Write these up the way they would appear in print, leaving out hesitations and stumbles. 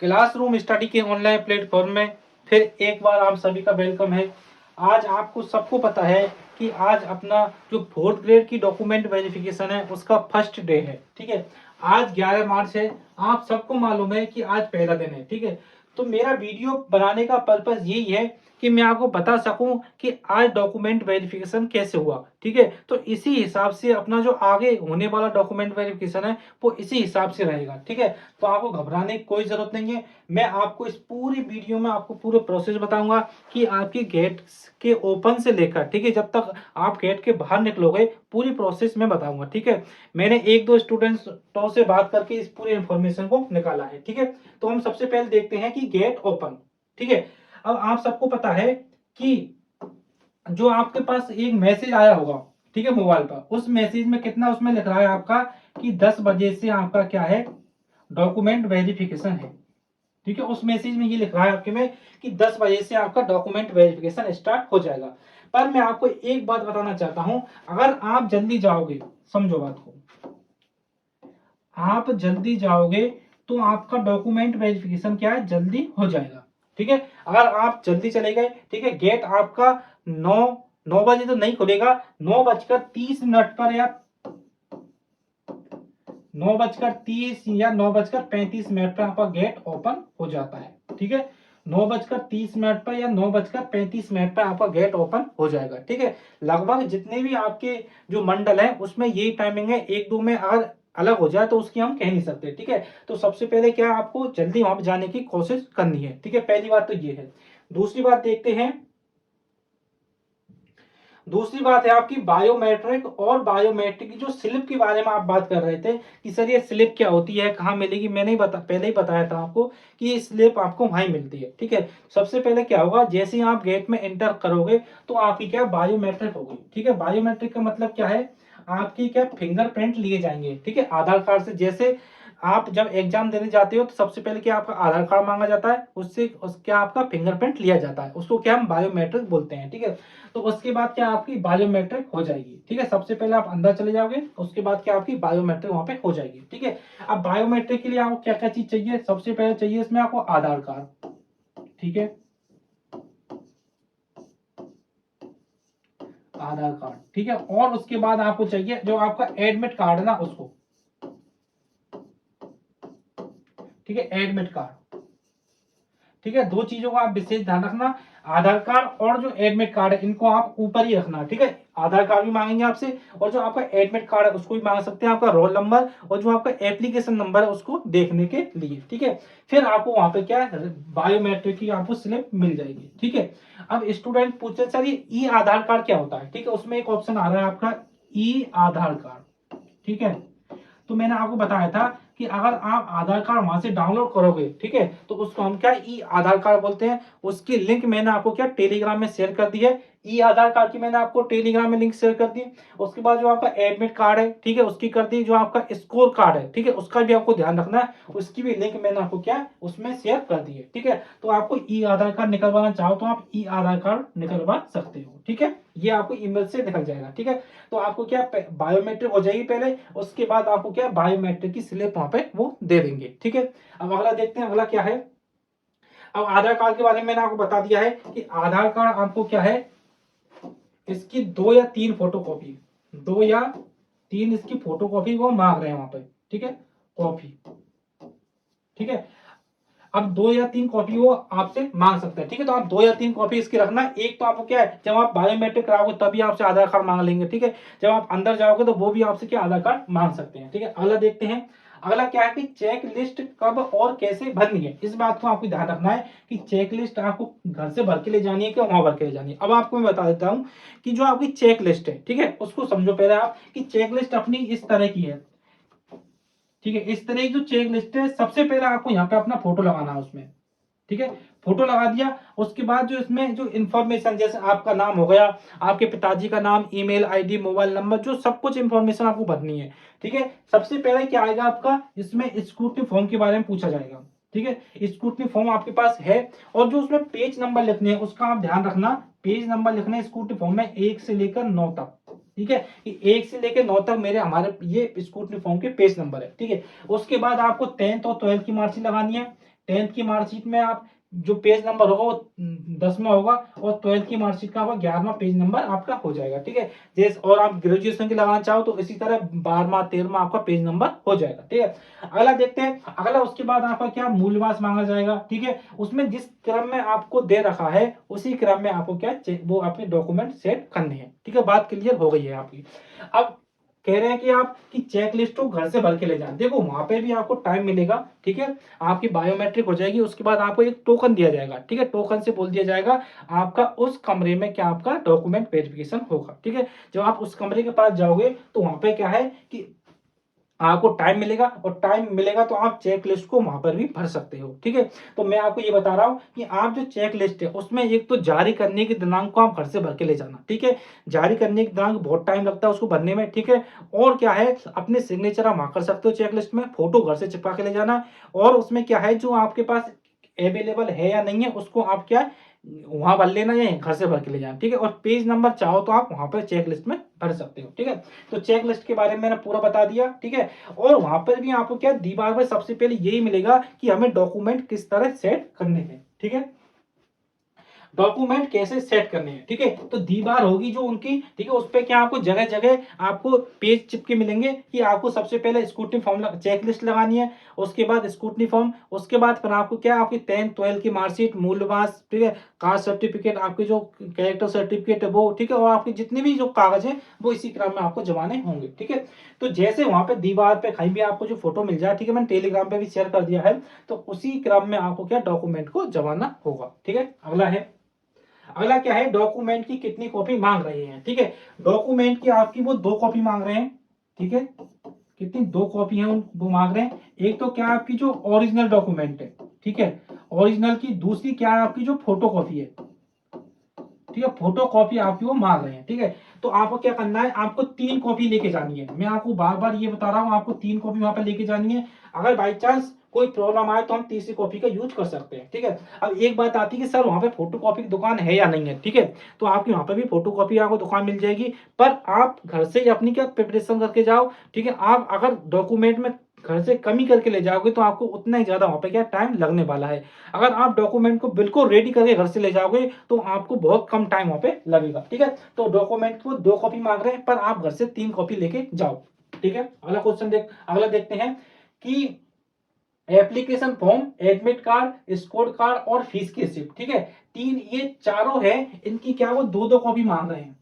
Classroom study के online platform में फिर एक बार आप सभी का वेलकम है। आज आपको सबको पता है कि आज अपना जो फोर्थ ग्रेड की डॉक्यूमेंट वेरिफिकेशन है उसका फर्स्ट डे है। ठीक है, आज 11 मार्च है। आप सबको मालूम है कि आज पहला दिन है। ठीक है, तो मेरा वीडियो बनाने का पर्पज यही है कि मैं आपको बता सकूं कि आज डॉक्यूमेंट वेरिफिकेशन कैसे हुआ। ठीक है, तो इसी हिसाब से अपना जो आगे होने वाला डॉक्यूमेंट वेरिफिकेशन है वो इसी हिसाब से रहेगा। ठीक है, तो आपको घबराने की कोई जरूरत नहीं है। मैं आपको इस पूरी वीडियो में आपको पूरे प्रोसेस बताऊंगा कि आपकी गेट के ओपन से लेकर, ठीक है, जब तक आप गेट के बाहर निकलोगे पूरी प्रोसेस में बताऊंगा। ठीक है, मैंने एक दो स्टूडेंट्स तो से बात करके इस पूरी इंफॉर्मेशन को निकाला है। ठीक है, तो हम सबसे पहले देखते हैं कि गेट ओपन। ठीक है, अब आप सबको पता है कि जो आपके पास एक मैसेज आया होगा, ठीक है, मोबाइल पर, उस मैसेज में कितना उसमें लिख रहा है आपका कि 10 बजे से आपका क्या है, डॉक्यूमेंट वेरिफिकेशन है। ठीक है, उस मैसेज में ये लिख रहा है आपके में कि 10 बजे से आपका डॉक्यूमेंट वेरिफिकेशन स्टार्ट हो जाएगा। पर मैं आपको एक बात बताना चाहता हूं, अगर आप जल्दी जाओगे, समझो बात को, आप जल्दी जाओगे तो आपका डॉक्यूमेंट वेरिफिकेशन क्या है, जल्दी हो जाएगा। ठीक है, अगर आप जल्दी चले गए, ठीक है, गेट आपका 9 बजे तो नहीं खुलेगा, 9:30 पर या 9:30 या 9:35 पर आपका गेट ओपन हो जाता है। ठीक है, 9:30 पर या 9:35 पर आपका गेट ओपन हो जाएगा। ठीक है, लगभग जितने भी आपके जो मंडल है उसमें यही टाइमिंग है। एक दो में अगर अलग हो जाए तो उसकी हम कह नहीं सकते। ठीक है, तो सबसे पहले क्या है, आपको जल्दी वहां पर जाने की कोशिश करनी है। ठीक है, पहली बात तो ये है। दूसरी बात देखते हैं, दूसरी बात है आपकी बायोमेट्रिक और बायोमेट्रिक की जो स्लिप के बारे में आप बात कर रहे थे कि सर ये स्लिप क्या होती है, कहाँ मिलेगी। मैंने ही पहले ही बताया था आपको कि ये स्लिप आपको वहीं मिलती है। ठीक है, सबसे पहले क्या होगा, जैसे ही आप गेट में एंटर करोगे तो आपकी क्या बायोमेट्रिक होगी। ठीक है, बायोमेट्रिक का मतलब क्या है, आपकी क्या फिंगरप्रिंट लिए जाएंगे। ठीक है, आधार कार्ड से, जैसे आप जब एग्जाम देने जाते हो तो सबसे पहले क्या आपका आधार कार्ड मांगा जाता है, उससे क्या आपका फिंगरप्रिंट लिया जाता है, उसको क्या हम बायोमेट्रिक बोलते हैं। ठीक है, तो उसके बाद क्या आपकी बायोमेट्रिक हो जाएगी। ठीक है, सबसे पहले आप अंदर चले जाओगे, उसके बाद क्या आपकी बायोमेट्रिक वहां पे हो जाएगी। ठीक है, अब बायोमेट्रिक के लिए आपको क्या क्या चीज चाहिए, सबसे पहले चाहिए इसमें आपको आधार कार्ड। ठीक है, आधार कार्ड, ठीक है, और उसके बाद आपको चाहिए जो आपका एडमिट कार्ड है ना, उसको, ठीक है, एडमिट कार्ड। ठीक है, दो चीजों का आप विशेष ध्यान रखना, आधार कार्ड और जो एडमिट कार्ड है इनको आप ऊपर ही रखना। ठीक है, आधार कार्ड भी मांगेंगे आपसे और जो आपका एडमिट कार्ड है उसको भी मांग सकते हैं, आपका रोल नंबर और जो आपका एप्लीकेशन नंबर है उसको देखने के लिए। ठीक है, फिर आपको वहां पे क्या है, बायोमेट्रिक की आपको स्लिप मिल जाएगी। ठीक है, अब स्टूडेंट पूछते सर ये ई आधार कार्ड क्या होता है। ठीक है, उसमें एक ऑप्शन आ रहा है आपका ई आधार कार्ड। ठीक है, तो मैंने आपको बताया था कि अगर आप आधार कार्ड वहां से डाउनलोड करोगे, ठीक है, तो उसको हम क्या ई आधार कार्ड बोलते हैं। उसकी लिंक मैंने आपको क्या टेलीग्राम में शेयर कर दी है, ई आधार कार्ड की मैंने आपको टेलीग्राम में लिंक शेयर कर दी। उसके बाद जो आपका एडमिट कार्ड है, ठीक है, उसकी कर दी। जो आपका स्कोर कार्ड है, ठीक है, उसका भी आपको ध्यान रखना है, उसकी भी लिंक मैंने आपको क्या उसमें शेयर कर दी है। ठीक है, तो आपको ई आधार कार्ड निकलवाना चाहो तो आप ई आधार कार्ड निकलवा सकते हो। ठीक है, ये आपको ईमेल से निकल जाएगा। ठीक है, तो आपको क्या बायोमेट्रिक हो जाएगी पहले, उसके बाद आपको क्या बायोमेट्रिक की स्लिप वहां पे वो दे देंगे। ठीक है, अब अगला देखते हैं, अगला क्या है। अब आधार कार्ड के बारे में मैंने आपको बता दिया है कि आधार कार्ड आपको क्या है, इसकी 2 या 3 फोटो कॉपी, 2 या 3 इसकी फोटो कॉपी वो मांग रहे हैं वहां पे। ठीक है, कॉपी। ठीक है, अब 2 या 3 कॉपी वो आपसे मांग सकते हैं। ठीक है, तो आप 2 या 3 कॉपी इसकी रखना। एक तो आपको क्या है, जब आप बायोमेट्रिक कराओगे तभी आपसे आधार कार्ड मांग लेंगे। ठीक है, जब आप अंदर जाओगे तो वो भी आपसे क्या आधार कार्ड मांग सकते हैं। ठीक है, अगला देखते हैं। अगला क्या है कि चेक लिस्ट कब और कैसे भरनी है, इस बात को आपको ध्यान रखना है कि चेक लिस्ट आपको घर से भर के ले जानी है कि वहां भर के ले जानी है। अब आपको मैं बता देता हूँ कि जो आपकी चेक लिस्ट है, ठीक है, उसको समझो पहले आप कि चेक लिस्ट अपनी इस तरह की है। ठीक है, इस तरह की जो चेक लिस्ट है, सबसे पहले आपको यहाँ पे अपना फोटो लगाना है उसमें। ठीक है, फोटो लगा दिया, उसके बाद जो इसमें जो इन्फॉर्मेशन, जैसे आपका नाम हो गया, आपके पिताजी का नाम, ईमेल आईडी, मोबाइल नंबर, जो सब कुछ इन्फॉर्मेशन आपको भरनी है। ठीक है, सबसे पहले क्या आएगा आपका, इसमें स्क्रूटनी फॉर्म के बारे में पूछा जाएगा। ठीक है, स्क्रूटनी फॉर्म आपके पास है और जो उसमें पेज नंबर लिखने हैं उसका आप ध्यान रखना। पेज नंबर लिखने स्क्रूटनी फॉर्म में 1 से लेकर 9 तक। ठीक है, 1 से लेकर 9 तक मेरे हमारे ये स्क्रूटनी फॉर्म के पेज नंबर है। ठीक है, उसके बाद आपको 10th और 12th की मार्कशीट लगानी है। 10th की मार्कशीट में आप जो पेज नंबर होगा वो 10वां होगा और 12th की मार्कशीट का होगा 11वां पेज नंबर आपका हो जाएगा, ठीक है। जैसे और आप ग्रेजुएशन की लगाना चाहो तो इसी तरह 12वां 13वां आपका पेज नंबर हो जाएगा, ठीक है। अगला देखते हैं, अगला उसके बाद आपका क्या मूल्यवास मांगा जाएगा, ठीक है। उसमें जिस क्रम में आपको दे रखा है उसी क्रम में आपको क्या वो अपने डॉक्यूमेंट सेट करने हैं, ठीक है। बात क्लियर हो गई है आपकी। अब कह रहे हैं कि आप की चेक लिस्ट को घर से भर के ले जाए, देखो वहां पे भी आपको टाइम मिलेगा, ठीक है। आपकी बायोमेट्रिक हो जाएगी, उसके बाद आपको एक टोकन दिया जाएगा, ठीक है। टोकन से बोल दिया जाएगा आपका उस कमरे में क्या आपका डॉक्यूमेंट वेरिफिकेशन होगा, ठीक है। जब आप उस कमरे के पास जाओगे तो वहां पे क्या है कि आपको टाइम मिलेगा और टाइम मिलेगा तो आप चेक लिस्ट को वहां पर भी भर सकते हो, ठीक है। तो मैं आपको ये बता रहा हूं कि आप जो चेक लिस्ट है उसमें एक तो जारी करने की दिनांक को आप घर से भर के ले जाना, ठीक है। जारी करने की दिनांक बहुत टाइम लगता है उसको भरने में, ठीक है। और क्या है, अपने सिग्नेचर आप वहां कर सकते हो चेक लिस्ट में, फोटो घर से चिपका के ले जाना। और उसमें क्या है, जो आपके पास अवेलेबल है या नहीं है उसको आप क्या वहां भर लेना या घर से भर के ले जाना, ठीक है। और पेज नंबर चाहो तो आप वहां पर चेक लिस्ट में भर सकते हो, ठीक है। तो चेक लिस्ट के बारे में मैंने पूरा बता दिया, ठीक है। और वहां पर भी आपको क्या दीवार पर सबसे पहले यही मिलेगा कि हमें डॉक्यूमेंट किस तरह सेट करने हैं, ठीक है। डॉक्यूमेंट कैसे सेट करने हैं, ठीक है। तो दीवार होगी जो उनकी, ठीक है, उस पे क्या आपको जगह जगह आपको पेज चिपके मिलेंगे कि आपको सबसे पहले स्क्रूटनी फॉर्म चेक लिस्ट लगानी है, उसके बाद स्क्रूटनी फॉर्म, उसके बाद फिर आपको क्या आपकी 10th 12th की मार्कशीट, मूल्यवास, ठीक है, कास्ट सर्टिफिकेट, आपके जो कैरेक्टर सर्टिफिकेट है वो, ठीक है। और आपके जितने भी जो कागज है वो इसी क्रम में आपको जमाने होंगे, ठीक है। तो जैसे वहां पे दीवार पे कहीं भी आपको जो फोटो मिल जाए, ठीक है, मैंने टेलीग्राम पे भी शेयर कर दिया है, तो उसी क्रम में आपको क्या डॉक्यूमेंट को जमाना होगा, ठीक है। अगला है, अगला क्या है, डॉक्यूमेंट की कितनी कॉपी मांग रहे हैं, ठीक है। डॉक्यूमेंट की आपकी वो 2 कॉपी मांग रहे हैं, ठीक है। कितनी 2 कॉपी है वो मांग रहे हैं। एक तो क्या आपकी जो ओरिजिनल डॉक्यूमेंट है, ठीक है, ओरिजिनल की। दूसरी क्या है आपकी जो फोटो कॉपी है, ठीक है, फोटो कॉपी आपकी वो मांग रहे हैं, ठीक है। तो आपको क्या करना है, आपको 3 कॉपी लेके जानी है। मैं आपको बार बार ये बता रहा हूँ, आपको 3 कॉपी वहां पर लेके जानी है। अगर बाई चांस कोई प्रॉब्लम आए तो हम तीसरी कॉपी का यूज कर सकते हैं, ठीक है। अब एक बात आती है कि सर वहां पे फोटो कॉपी की दुकान है या नहीं है, ठीक है। तो आपकी वहां पर भी फोटो कॉपी आपको दुकान मिल जाएगी, पर आप घर से ही अपनी क्या प्रिपरेशन करके जाओ, ठीक है। आप अगर डॉक्यूमेंट में घर से कमी करके ले जाओगे तो आपको उतना ही ज्यादा वहां पे क्या टाइम लगने वाला है। अगर आप डॉक्यूमेंट को बिल्कुल रेडी करके घर से ले जाओगे तो आपको बहुत कम टाइम वहां पे लगेगा, ठीक है। तो डॉक्यूमेंट को 2 कॉपी मांग रहे हैं, पर आप घर से 3 कॉपी लेके जाओ, ठीक है। अगला क्वेश्चन अगला देखते हैं कि application form, admit card, score card और फीस की रिसिप्ट, ठीक है। ये चारों है, इनकी क्या वो 2-2 कॉपी मांग रहे हैं,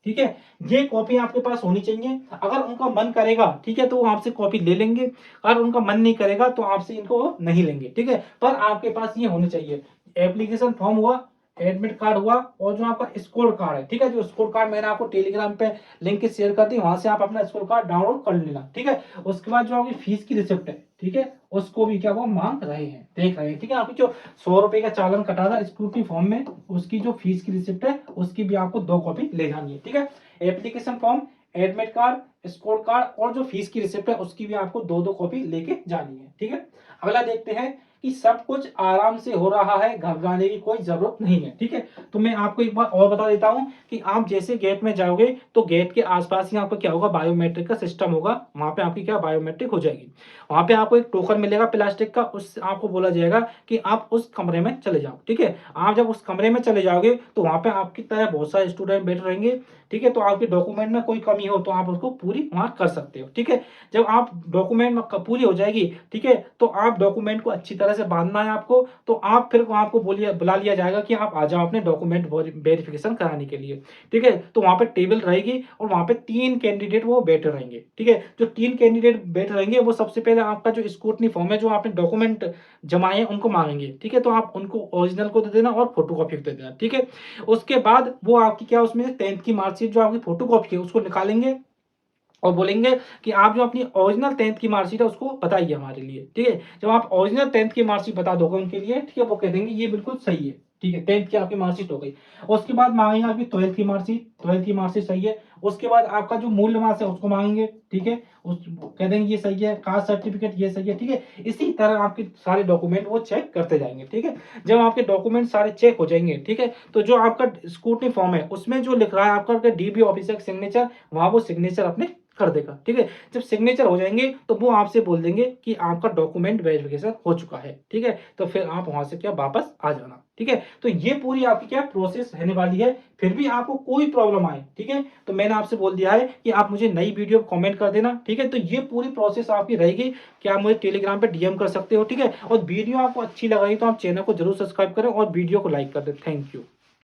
ठीक है। ये कॉपी आपके पास होनी चाहिए। अगर उनका मन करेगा, ठीक है, तो वो आपसे कॉपी ले लेंगे। अगर उनका मन नहीं करेगा तो आपसे इनको वो नहीं लेंगे, ठीक है। पर आपके पास ये होने चाहिए, एप्लीकेशन फॉर्म हुआ, एडमिट कार्ड हुआ और जो आपका स्कोर कार्ड है, ठीक है। जो स्कोर कार्ड मैंने आपको टेलीग्राम पे लिंक शेयर कर दी, वहां से आप अपना स्कोर कार्ड डाउनलोड कर लेना, ठीक है। उसके बाद जो आपकी फीस की रिसिप्ट है, ठीक है, उसको भी क्या वो मांग रहे हैं, देख रहे हैं, ठीक है। आपकी जो 100 रुपए का चालान कटा था स्क्रूटनी फॉर्म में, उसकी जो फीस की रिसिप्ट है उसकी भी आपको 2 कॉपी ले जानी है, ठीक है। Application form, admit card, score card और जो फीस की रिसिप्ट है उसकी भी आपको 2-2 कॉपी लेके जानी है, ठीक है। अगला देखते हैं कि सब कुछ आराम से हो रहा है, घबराने की कोई जरूरत नहीं है, ठीक है। तो मैं आपको एक बार और बता देता हूं कि आप जैसे गेट में जाओगे तो गेट के आसपास ही आपका क्या होगा, बायोमेट्रिक का सिस्टम होगा। वहां पे आपकी क्या बायोमेट्रिक हो जाएगी। वहां पे आपको एक टोकन मिलेगा प्लास्टिक का, उससे आपको बोला जाएगा कि आप उस कमरे में चले जाओ, ठीक है। आप जब उस कमरे में चले जाओगे तो वहां पे आपकी तरह बहुत सारे स्टूडेंट बैठे रहेंगे, ठीक है। तो आपके डॉक्यूमेंट में कोई कमी हो तो आप उसको पूरी वहां कर सकते हो, ठीक है। जब आप डॉक्यूमेंट में पूरी हो जाएगी, ठीक है, तो आप डॉक्यूमेंट को अच्छी तरह से बांधना है आपको। तो आप फिर आपको बुला लिया जाएगा कि आप आ जाओ अपने डॉक्यूमेंट वेरिफिकेशन कराने के लिए, ठीक है। तो वहां पे टेबल रहेगी और वहां पे 3 कैंडिडेट वो बैठे रहेंगे, ठीक है। जो 3 कैंडिडेट बैठे रहेंगे वो सबसे पहले आपका जो स्क्रूटनी फॉर्म है, जो आपने डॉक्यूमेंट जमाए हैं उनको मांगेंगे, ठीक है। तो आप उनको ओरिजिनल को दे देना और फोटोकॉपी दे देना, ठीक है। उसके बाद वो आपकी क्या उसमें 10th की मार्कशीट जो आपकी फोटोकॉपी है उसको निकालेंगे और बोलेंगे कि आप जो अपनी ओरिजिनल 10th की मार्कशीट है उसको बताइए हमारे लिए, ठीक है। जब आप ओरिजिनल 10th की मार्कशीट बता दोगे उनके लिए, ठीक है, वो कह देंगे ये बिल्कुल सही है, ठीक है, 10th की आपकी मार्कशीट हो गई। उसके बाद मांगेंगे आपकी 12th की मार्कशीट, 12th की मार्कशीट सही है। उसके बाद आपका जो मूल्यवान है उसको मांगेंगे, ठीक है, उस कह देंगे ये सही है, कास्ट सर्टिफिकेट ये सही है, ठीक है। इसी तरह आपके सारे डॉक्यूमेंट वो चेक करते जाएंगे, ठीक है। जब आपके डॉक्यूमेंट सारे चेक हो जाएंगे, ठीक है, तो जो आपका स्क्रूटनी फॉर्म है उसमें जो लिख रहा है आपका डीबी ऑफिसर सिग्नेचर, वहां वो सिग्नेचर अपने कर देगा। ठीक है, जब सिग्नेचर हो जाएंगे तो वो आपसे बोल देंगे कि आपका डॉक्यूमेंट वेरिफिकेशन हो चुका है। ठीक है, तो फिर आप वहां से क्या वापस आ जाना। ठीक है, तो ये पूरी आपकी क्या प्रोसेस रहने वाली है। फिर भी आपको कोई प्रॉब्लम आए, ठीक है, तो मैंने आपसे बोल दिया है कि आप मुझे नई वीडियो कमेंट कर देना। ठीक है, तो ये पूरी प्रोसेस आपकी रहेगी कि आप मुझे टेलीग्राम पे डीएम कर सकते हो। ठीक है, और वीडियो आपको अच्छी लग रही तो आप चैनल को जरूर सब्सक्राइब करें और वीडियो को लाइक कर दें। Thank you.